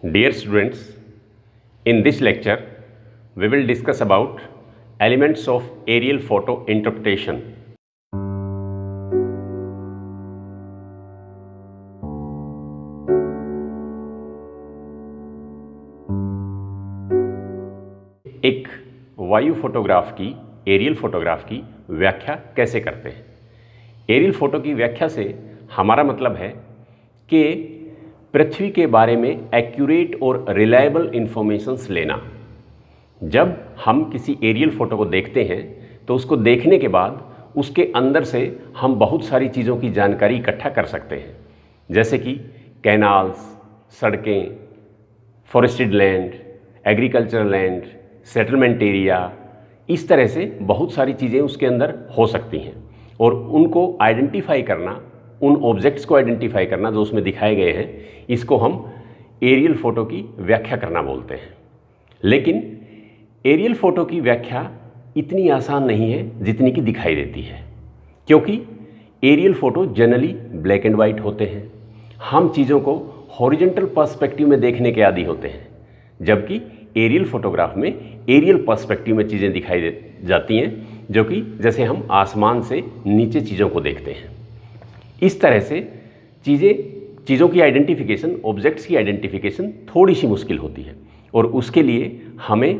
Dear students, in this lecture we will discuss about elements of aerial photo interpretation. एक वायु photograph की, aerial photograph की व्याख्या कैसे करते हैं। एरियल फोटो की व्याख्या से हमारा मतलब है कि पृथ्वी के बारे में एक्यूरेट और रिलायबल इंफॉर्मेशंस लेना। जब हम किसी एरियल फोटो को देखते हैं तो उसको देखने के बाद उसके अंदर से हम बहुत सारी चीज़ों की जानकारी इकट्ठा कर सकते हैं, जैसे कि कैनाल्स, सड़कें, forested land, agricultural land, settlement area, इस तरह से बहुत सारी चीज़ें उसके अंदर हो सकती हैं और उनको आइडेंटिफाई करना, उन ऑब्जेक्ट्स को आइडेंटिफाई करना जो उसमें दिखाए गए हैं, इसको हम एरियल फोटो की व्याख्या करना बोलते हैं। लेकिन एरियल फोटो की व्याख्या इतनी आसान नहीं है जितनी कि दिखाई देती है, क्योंकि aerial photo generally black and white होते हैं। हम चीज़ों को हॉरिजॉन्टल पर्सपेक्टिव में देखने के आदी होते हैं, जबकि एरियल फोटोग्राफ में एरियल पर्सपेक्टिव में चीज़ें दिखाई जाती हैं, जो कि जैसे हम आसमान से नीचे चीज़ों को देखते हैं। इस तरह से चीज़ों की आइडेंटिफिकेशन, ऑब्जेक्ट्स की आइडेंटिफिकेशन थोड़ी सी मुश्किल होती है और उसके लिए हमें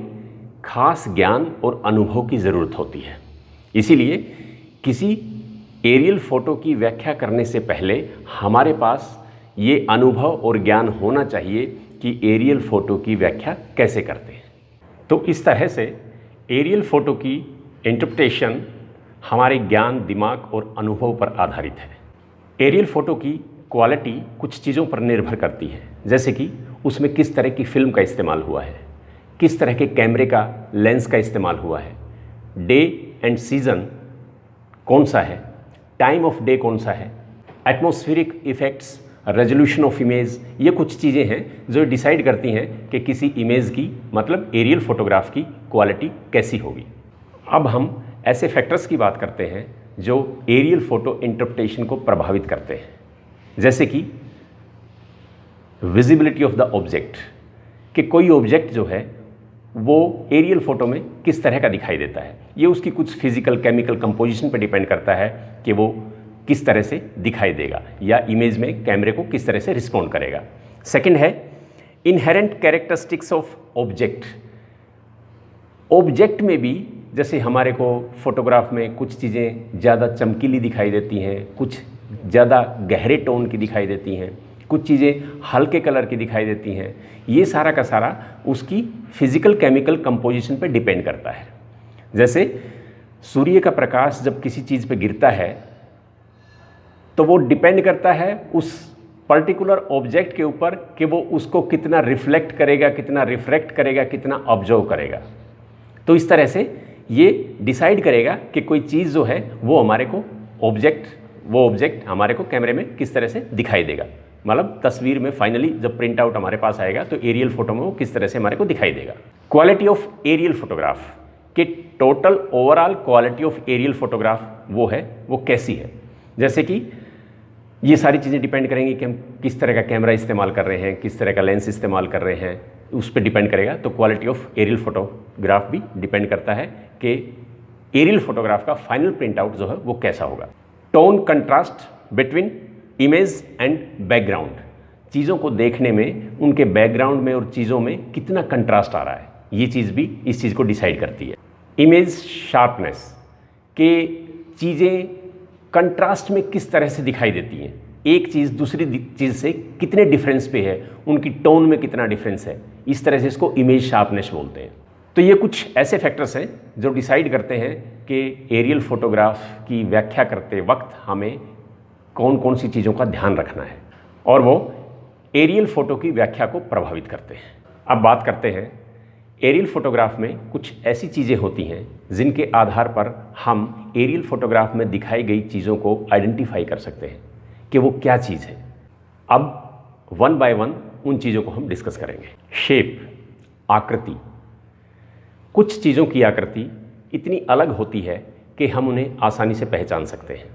खास ज्ञान और अनुभव की ज़रूरत होती है। इसीलिए किसी एरियल फोटो की व्याख्या करने से पहले हमारे पास ये अनुभव और ज्ञान होना चाहिए कि एरियल फोटो की व्याख्या कैसे करते हैं। तो इस तरह से एरियल फोटो की इंटरप्रिटेशन हमारे ज्ञान, दिमाग और अनुभव पर आधारित है। एरियल फोटो की क्वालिटी कुछ चीज़ों पर निर्भर करती है, जैसे कि उसमें किस तरह की फिल्म का इस्तेमाल हुआ है, किस तरह के कैमरे का लेंस का इस्तेमाल हुआ है, डे एंड सीज़न कौन सा है, टाइम ऑफ डे कौन सा है, atmospheric effects, resolution of image, ये कुछ चीज़ें हैं जो डिसाइड करती हैं कि किसी इमेज की, मतलब एरियल फोटोग्राफ की क्वालिटी कैसी होगी। अब हम ऐसे फैक्टर्स की बात करते हैं जो एरियल फोटो इंटरप्रिटेशन को प्रभावित करते हैं, जैसे कि विजिबिलिटी ऑफ द ऑब्जेक्ट, कि कोई ऑब्जेक्ट जो है वो एरियल फोटो में किस तरह का दिखाई देता है। ये उसकी कुछ फिजिकल, केमिकल कंपोजिशन पर डिपेंड करता है कि वो किस तरह से दिखाई देगा या इमेज में कैमरे को किस तरह से रिस्पॉन्ड करेगा। सेकंड है inherent characteristics of object. Object में भी जैसे हमारे को फोटोग्राफ में कुछ चीज़ें ज़्यादा चमकीली दिखाई देती हैं, कुछ ज़्यादा गहरे टोन की दिखाई देती हैं, कुछ चीज़ें हल्के कलर की दिखाई देती हैं। ये सारा का सारा उसकी फिजिकल केमिकल कंपोजिशन पर डिपेंड करता है। जैसे सूर्य का प्रकाश जब किसी चीज़ पर गिरता है तो वो डिपेंड करता है उस पर्टिकुलर ऑब्जेक्ट के ऊपर कि वो उसको कितना रिफ्लेक्ट करेगा, कितना रिफ्रैक्ट करेगा, कितना ऑब्जर्व करेगा। तो इस तरह से ये डिसाइड करेगा कि कोई चीज़ जो है वो हमारे को वो ऑब्जेक्ट हमारे को कैमरे में किस तरह से दिखाई देगा, मतलब तस्वीर में फाइनली जब प्रिंट आउट हमारे पास आएगा तो एरियल फोटो में वो किस तरह से हमारे को दिखाई देगा। क्वालिटी ऑफ एरियल फोटोग्राफ, कि total overall quality of aerial photograph वो कैसी है। जैसे कि ये सारी चीज़ें डिपेंड करेंगी कि हम किस तरह का कैमरा इस्तेमाल कर रहे हैं, किस तरह का लेंस इस्तेमाल कर रहे हैं, उस पर डिपेंड करेगा। तो क्वालिटी ऑफ एरियल फोटोग्राफ भी डिपेंड करता है कि एरियल फोटोग्राफ का फाइनल प्रिंट आउट जो है वो कैसा होगा। Tone contrast between image and background, चीज़ों को देखने में उनके बैकग्राउंड में और चीज़ों में कितना कंट्रास्ट आ रहा है, ये चीज़ भी इस चीज़ को डिसाइड करती है। इमेज शार्पनेस, के चीज़ें कंट्रास्ट में किस तरह से दिखाई देती हैं, एक चीज़ दूसरी चीज़ से कितने डिफरेंस पे है, उनकी टोन में कितना डिफरेंस है, इस तरह से इसको इमेज शार्पनेस बोलते हैं। तो ये कुछ ऐसे फैक्टर्स हैं जो डिसाइड करते हैं कि एरियल फोटोग्राफ की व्याख्या करते वक्त हमें कौन कौन सी चीज़ों का ध्यान रखना है और वो एरियल फोटो की व्याख्या को प्रभावित करते हैं। अब बात करते हैं एरियल फोटोग्राफ में कुछ ऐसी चीज़ें होती हैं जिनके आधार पर हम एरियल फोटोग्राफ में दिखाई गई चीज़ों को आइडेंटिफाई कर सकते हैं कि वो क्या चीज़ है। अब वन बाय वन उन चीज़ों को हम डिस्कस करेंगे। शेप, आकृति, कुछ चीज़ों की आकृति इतनी अलग होती है कि हम उन्हें आसानी से पहचान सकते हैं।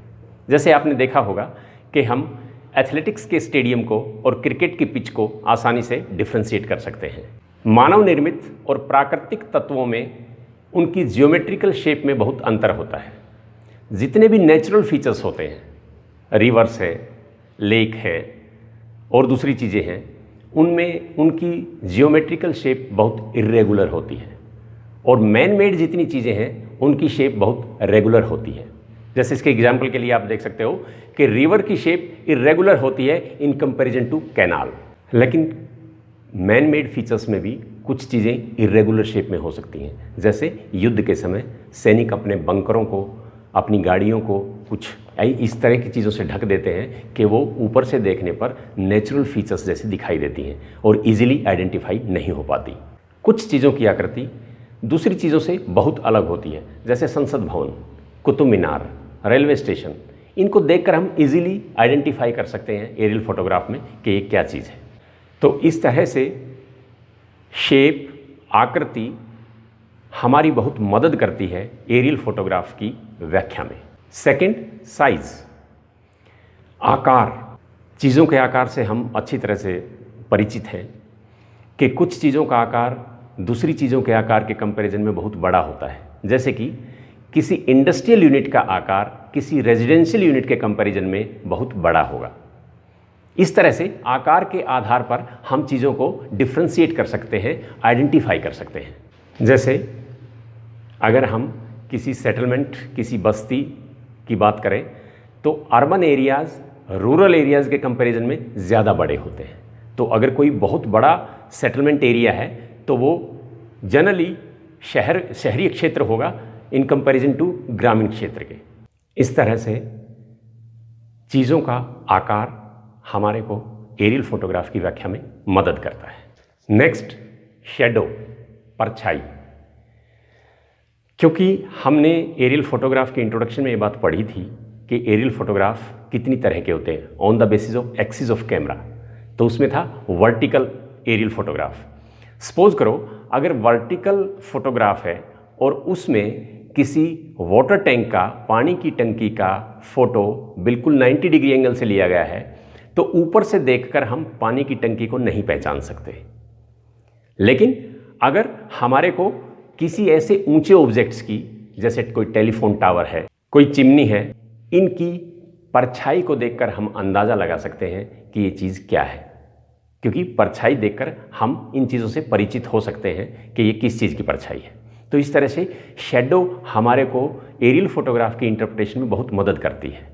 जैसे आपने देखा होगा कि हम एथलेटिक्स के स्टेडियम को और क्रिकेट की पिच को आसानी से डिफ्रेंशिएट कर सकते हैं। मानव निर्मित और प्राकृतिक तत्वों में उनकी जियोमेट्रिकल शेप में बहुत अंतर होता है। जितने भी नेचुरल फीचर्स होते हैं, रिवर्स है, लेक है और दूसरी चीज़ें हैं, उनमें उनकी जियोमेट्रिकल शेप बहुत इर्रेगुलर होती है और मैन मेड जितनी चीज़ें हैं उनकी शेप बहुत रेगुलर होती है। जैसे इसके एग्जाम्पल के लिए आप देख सकते हो कि रिवर की शेप इरेगुलर होती है इन कंपैरिजन टू कैनाल, लेकिन मैन मेड फीचर्स में भी कुछ चीज़ें इरेगुलर शेप में हो सकती हैं। जैसे युद्ध के समय सैनिक अपने बंकरों को, अपनी गाड़ियों को कुछ इस तरह की चीज़ों से ढक देते हैं कि वो ऊपर से देखने पर नेचुरल फीचर्स जैसे दिखाई देती हैं और इजीली आइडेंटिफाई नहीं हो पाती। कुछ चीज़ों की आकृति दूसरी चीज़ों से बहुत अलग होती है, जैसे संसद भवन, कुतुब मीनार, रेलवे स्टेशन। इनको देखकर हम इजीली आइडेंटिफाई कर सकते हैं एरियल फोटोग्राफ में कि ये क्या चीज़ है। तो इस तरह से शेप, आकृति हमारी बहुत मदद करती है एरियल फोटोग्राफ की व्याख्या में। सेकंड, साइज, आकार। चीज़ों के आकार से हम अच्छी तरह से परिचित हैं कि कुछ चीज़ों का आकार दूसरी चीज़ों के आकार के कंपैरिजन में बहुत बड़ा होता है। जैसे कि किसी इंडस्ट्रियल यूनिट का आकार किसी रेजिडेंशियल यूनिट के कंपैरिजन में बहुत बड़ा होगा। इस तरह से आकार के आधार पर हम चीज़ों को डिफ्रेंशिएट कर सकते हैं, आइडेंटिफाई कर सकते हैं। जैसे अगर हम किसी सेटलमेंट, किसी बस्ती की बात करें तो अर्बन एरियाज़ रूरल एरियाज़ के कंपैरिजन में ज़्यादा बड़े होते हैं। तो अगर कोई बहुत बड़ा सेटलमेंट एरिया है तो वो जनरली शहरी क्षेत्र होगा इन कंपैरिजन टू ग्रामीण क्षेत्र के। इस तरह से चीज़ों का आकार हमारे को एरियल फोटोग्राफ की व्याख्या में मदद करता है। नेक्स्ट, शैडो, परछाई। क्योंकि हमने एरियल फोटोग्राफ के इंट्रोडक्शन में ये बात पढ़ी थी कि एरियल फोटोग्राफ कितनी तरह के होते हैं on the basis of axis of camera, तो उसमें था वर्टिकल एरियल फोटोग्राफ। सपोज करो अगर वर्टिकल फोटोग्राफ है और उसमें किसी वाटर टैंक का, पानी की टंकी का फोटो बिल्कुल 90 डिग्री एंगल से लिया गया है, तो ऊपर से देखकर हम पानी की टंकी को नहीं पहचान सकते। लेकिन अगर हमारे को किसी ऐसे ऊंचे ऑब्जेक्ट्स की, जैसे कोई टेलीफोन टावर है, कोई चिमनी है, इनकी परछाई को देखकर हम अंदाज़ा लगा सकते हैं कि ये चीज़ क्या है, क्योंकि परछाई देखकर हम इन चीज़ों से परिचित हो सकते हैं कि ये किस चीज़ की परछाई है। तो इस तरह से शैडो हमारे को एरियल फोटोग्राफ की इंटरप्रिटेशन में बहुत मदद करती है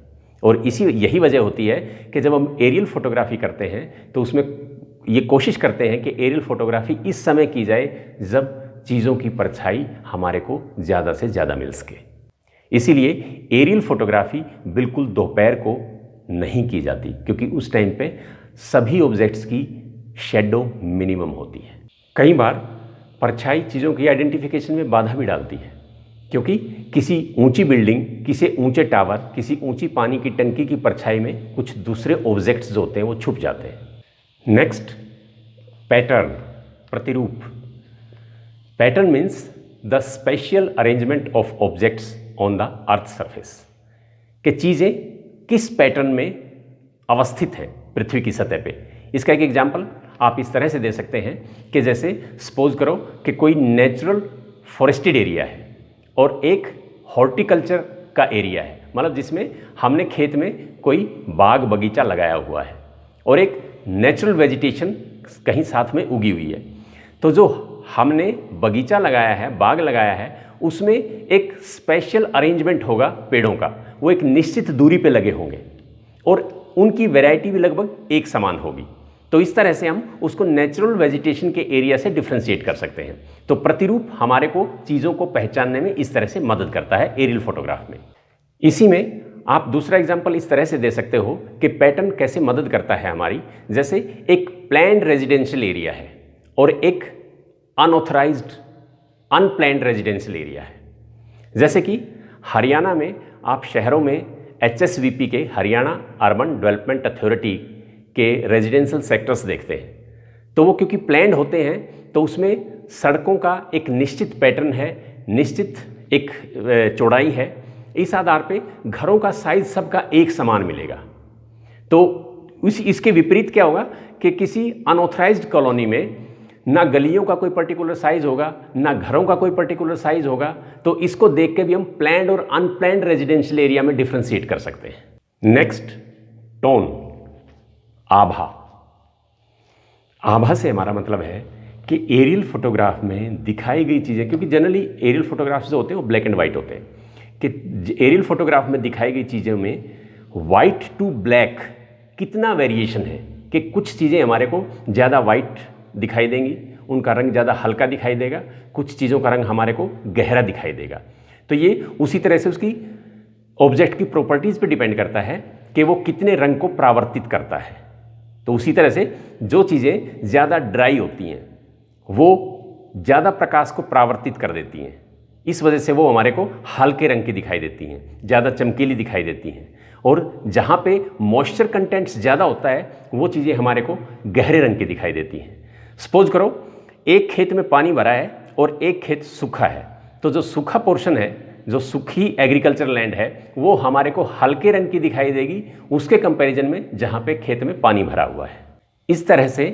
और यही वजह होती है कि जब हम एरियल फोटोग्राफी करते हैं तो उसमें ये कोशिश करते हैं कि एरियल फोटोग्राफी इस समय की जाए जब चीज़ों की परछाई हमारे को ज़्यादा से ज़्यादा मिल सके। इसीलिए एरियल फोटोग्राफी बिल्कुल दोपहर को नहीं की जाती, क्योंकि उस टाइम पे सभी ऑब्जेक्ट्स की शैडो मिनिमम होती है। कई बार परछाई चीज़ों की आइडेंटिफिकेशन में बाधा भी डालती है, क्योंकि किसी ऊंची बिल्डिंग, किसी ऊंचे टावर, किसी ऊंची पानी की टंकी की परछाई में कुछ दूसरे ऑब्जेक्ट्स जो होते हैं वो छुप जाते हैं। नेक्स्ट, पैटर्न, प्रतिरूप। Pattern means the special arrangement of objects on the earth surface, कि चीज़ें किस पैटर्न में अवस्थित हैं पृथ्वी की सतह पे। इसका एक एग्जाम्पल आप इस तरह से दे सकते हैं कि जैसे सपोज करो कि कोई नेचुरल फॉरेस्टेड एरिया है और एक हॉर्टिकल्चर का एरिया है, मतलब जिसमें हमने खेत में कोई बाग बगीचा लगाया हुआ है और एक नेचुरल वेजिटेशन कहीं साथ में उगी हुई है। तो जो हमने बगीचा लगाया है, बाग लगाया है, उसमें एक स्पेशल अरेंजमेंट होगा पेड़ों का, वो एक निश्चित दूरी पे लगे होंगे और उनकी वैरायटी भी लगभग एक समान होगी। तो इस तरह से हम उसको नेचुरल वेजिटेशन के एरिया से डिफ्रेंशिएट कर सकते हैं। तो प्रतिरूप हमारे को चीज़ों को पहचानने में इस तरह से मदद करता है एरियल फोटोग्राफ में। इसी में आप दूसरा एग्जाम्पल इस तरह से दे सकते हो कि पैटर्न कैसे मदद करता है हमारी। जैसे एक प्लैन्ड रेजिडेंशियल एरिया है और एक अनऑथराइज्ड अनप्लैन्ड रेजिडेंशियल एरिया है। जैसे कि हरियाणा में आप शहरों में HSVP के हरियाणा अर्बन डेवलपमेंट अथॉरिटी के रेजिडेंशियल सेक्टर्स देखते हैं, तो वो क्योंकि प्लैन्ड होते हैं तो उसमें सड़कों का एक निश्चित पैटर्न है, निश्चित एक चौड़ाई है। इस आधार पे घरों का साइज सबका एक समान मिलेगा। तो इसके विपरीत क्या होगा कि किसी अनऑथराइज्ड कॉलोनी में ना गलियों का कोई पर्टिकुलर साइज होगा, ना घरों का कोई पर्टिकुलर साइज होगा, तो इसको देख के भी हम प्लैंड और अनप्लैंड रेजिडेंशियल एरिया में डिफ्रेंशिएट कर सकते हैं। नेक्स्ट, टोन, आभा। आभा से हमारा मतलब है कि एरियल फोटोग्राफ में दिखाई गई चीज़ें, क्योंकि जनरली एरियल फोटोग्राफ्स जो होते हैं वो ब्लैक एंड वाइट होते हैं, कि एरियल फोटोग्राफ में दिखाई गई चीज़ों में वाइट टू ब्लैक कितना वेरिएशन है, कि कुछ चीज़ें हमारे को ज़्यादा वाइट दिखाई देंगी, उनका रंग ज़्यादा हल्का दिखाई देगा, कुछ चीज़ों का रंग हमारे को गहरा दिखाई देगा। तो ये उसी तरह से उसकी ऑब्जेक्ट की प्रॉपर्टीज़ पे डिपेंड करता है कि वो कितने रंग को परावर्तित करता है। तो उसी तरह से जो चीज़ें ज़्यादा ड्राई होती हैं वो ज़्यादा प्रकाश को परावर्तित कर देती हैं, इस वजह से वो हमारे को हल्के रंग की दिखाई देती हैं, ज़्यादा चमकीली दिखाई देती हैं। और जहाँ पे मॉइस्चर कंटेंट्स ज़्यादा होता है वो चीज़ें हमारे को गहरे रंग की दिखाई देती हैं। सपोज करो एक खेत में पानी भरा है और एक खेत सूखा है, तो जो सूखा पोर्शन है, जो सूखी एग्रीकल्चर लैंड है, वो हमारे को हल्के रंग की दिखाई देगी उसके कंपैरिजन में जहाँ पे खेत में पानी भरा हुआ है। इस तरह से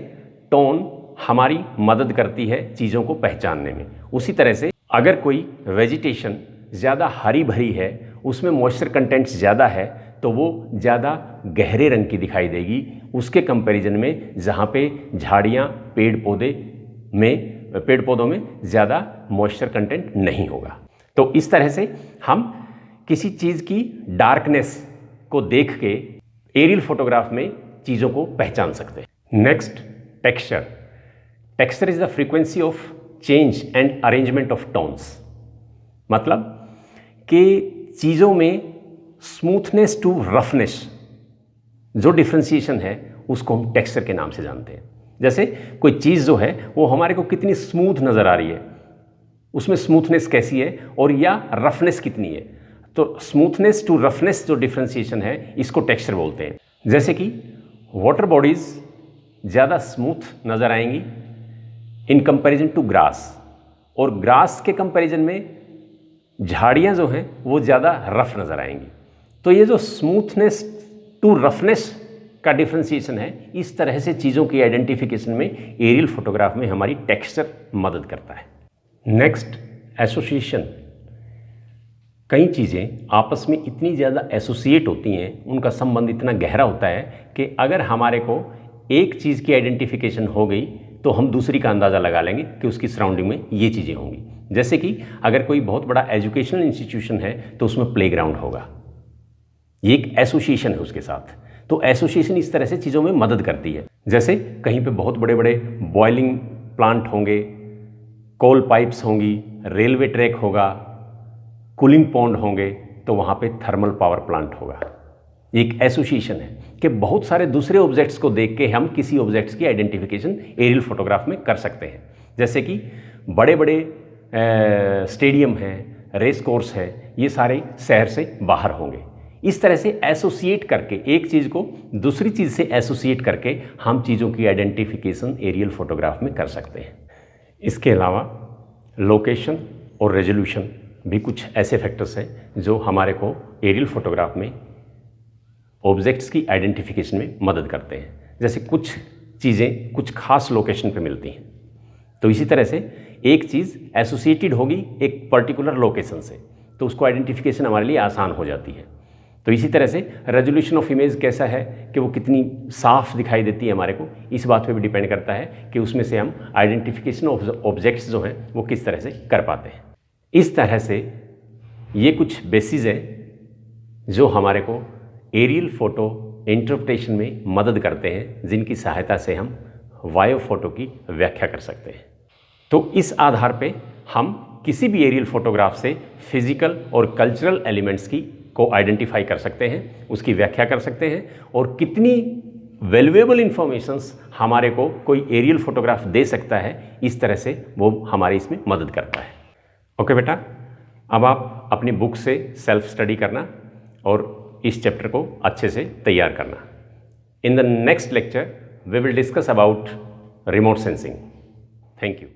टोन हमारी मदद करती है चीज़ों को पहचानने में। उसी तरह से अगर कोई वेजिटेशन ज़्यादा हरी भरी है, उसमें मॉइस्चर कंटेंट्स ज़्यादा है, तो वो ज़्यादा गहरे रंग की दिखाई देगी उसके कंपैरिजन में जहाँ पे झाड़ियाँ, पेड़ पौधों में ज़्यादा मॉइस्चर कंटेंट नहीं होगा। तो इस तरह से हम किसी चीज़ की डार्कनेस को देख के एरियल फोटोग्राफ में चीज़ों को पहचान सकते हैं। Next, texture. Texture is the frequency of change and arrangement of tones. मतलब कि चीज़ों में स्मूथनेस टू रफनेस जो डिफ्रेंशिएशन है उसको हम टेक्सचर के नाम से जानते हैं। जैसे कोई चीज़ जो है वो हमारे को कितनी स्मूथ नज़र आ रही है, उसमें स्मूथनेस कैसी है, और या रफनेस कितनी है। तो स्मूथनेस टू रफनेस जो डिफ्रेंशिएशन है इसको टेक्सचर बोलते हैं। जैसे कि वाटर बॉडीज़ ज़्यादा स्मूथ नज़र आएंगी इन कंपैरिजन टू ग्रास, और ग्रास के कंपैरिजन में झाड़ियाँ जो हैं वो ज़्यादा रफ नज़र आएंगी। तो ये जो स्मूथनेस टू रफनेस का डिफ्रेंशिएशन है, इस तरह से चीज़ों की आइडेंटिफिकेशन में एरियल फोटोग्राफ में हमारी टेक्सचर मदद करता है। Next, association. कई चीज़ें आपस में इतनी ज़्यादा एसोसिएट होती हैं, उनका संबंध इतना गहरा होता है कि अगर हमारे को एक चीज़ की आइडेंटिफिकेशन हो गई तो हम दूसरी का अंदाज़ा लगा लेंगे कि उसकी सराउंडिंग में ये चीज़ें होंगी। जैसे कि अगर कोई बहुत बड़ा एजुकेशनल इंस्टीट्यूशन है तो उसमें प्लेग्राउंड होगा, ये एक एसोसिएशन है उसके साथ। तो एसोसिएशन इस तरह से चीज़ों में मदद करती है। जैसे कहीं पे बहुत बड़े बड़े बॉयलिंग प्लांट होंगे, कोल पाइप्स होंगी, रेलवे ट्रैक होगा, कूलिंग पॉन्ड होंगे, तो वहाँ पे थर्मल पावर प्लांट होगा। एक एसोसिएशन है कि बहुत सारे दूसरे ऑब्जेक्ट्स को देख के हम किसी ऑब्जेक्ट्स की आइडेंटिफिकेशन एरियल फोटोग्राफ में कर सकते हैं। जैसे कि बड़े बड़े स्टेडियम हैं, रेस कोर्स है, ये सारे शहर से बाहर होंगे। इस तरह से एसोसिएट करके एक चीज़ को दूसरी चीज़ से एसोसिएट करके हम चीज़ों की आइडेंटिफिकेशन एरियल फोटोग्राफ में कर सकते हैं। इसके अलावा लोकेशन और रेजोल्यूशन भी कुछ ऐसे फैक्टर्स हैं जो हमारे को एरियल फोटोग्राफ में ऑब्जेक्ट्स की आइडेंटिफिकेशन में मदद करते हैं। जैसे कुछ चीज़ें कुछ खास लोकेशन पे मिलती हैं, तो इसी तरह से एक चीज़ एसोसिएटेड होगी एक पर्टिकुलर लोकेशन से, तो उसको आइडेंटिफिकेशन हमारे लिए आसान हो जाती है। तो इसी तरह से रेजोल्यूशन ऑफ इमेज कैसा है कि वो कितनी साफ दिखाई देती है हमारे को, इस बात पे भी डिपेंड करता है कि उसमें से हम आइडेंटिफिकेशन ऑफ ऑब्जेक्ट्स जो हैं वो किस तरह से कर पाते हैं। इस तरह से ये कुछ बेसिस है जो हमारे को एरियल फोटो इंटरप्रिटेशन में मदद करते हैं, जिनकी सहायता से हम वायो फोटो की व्याख्या कर सकते हैं। तो इस आधार पे हम किसी भी एरियल फोटोग्राफ से फिजिकल और कल्चरल एलिमेंट्स की को आइडेंटिफाई कर सकते हैं, उसकी व्याख्या कर सकते हैं, और कितनी वैल्यूएबल इंफॉर्मेशंस हमारे को कोई एरियल फोटोग्राफ दे सकता है, इस तरह से वो हमारी इसमें मदद करता है। ओके बेटा, अब आप अपनी बुक से सेल्फ स्टडी करना और इस चैप्टर को अच्छे से तैयार करना। In the next lecture we will discuss about remote sensing. Thank you.